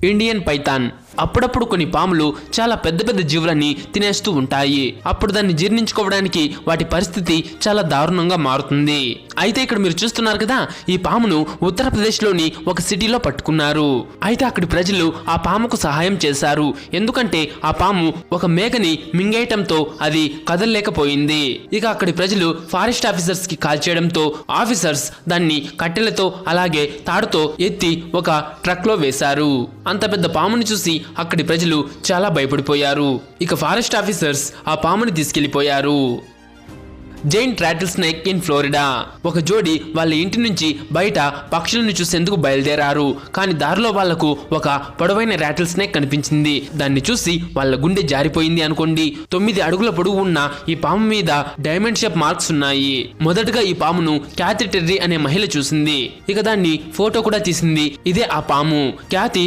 Indian Python. అప్పుడప్పుడు కొన్ని పాములు చాలా పెద్ద పెద్ద జీవులని తినేస్తూ ఉంటాయి. అప్పుడు దాన్ని జీర్ణించుకోవడానికి వాటి పరిస్థితి చాలా దారుణంగా మారుతుంది. అయితే ఇక్కడ మీరు చూస్తున్నారు కదా, ఈ పామును ఉత్తరప్రదేశ్లోని ఒక సిటీలో పట్టుకున్నారు. అయితే అక్కడి ప్రజలు ఆ పాముకు సహాయం చేశారు. ఎందుకంటే ఆ పాము ఒక మేకని మింగేయటంతో అది కదలలేకపోయింది. ఇక అక్కడి ప్రజలు ఫారెస్ట్ ఆఫీసర్స్ కి కాల్ చేయడంతో ఆఫీసర్స్ దాన్ని కట్టెలతో అలాగే తాడుతో ఎత్తి ఒక ట్రక్ లో వేశారు. అంత పెద్ద పాముని చూసి అక్కడి ప్రజలు చాలా భయపడిపోయారు. ఇక ఫారెస్ట్ ఆఫీసర్స్ ఆ పాముని తీసుకెళ్లిపోయారు. Giant rattle snake in Florida. ఒక జోడి వాళ్ళ ఇంటి నుంచి బయట పక్షులను చూసేందుకు బయలుదేరారు. కానీ దారిలో వాళ్లకు ఒక పొడవైన రాటిల్ స్నేక్ కనిపించింది. దాన్ని చూసి వాళ్ళ గుండె జారిపోయింది అనుకోండి. 9 అడుగుల పొడవు ఉన్న ఈ పాము మీద డైమండ్ షేప్ మార్క్స్ ఉన్నాయి. మొదటగా ఈ పామును క్యాథీ టెర్రీ అనే మహిళ చూసింది. ఇక దాన్ని ఫోటో కూడా తీసింది. ఇదే ఆ పాము. క్యాథీ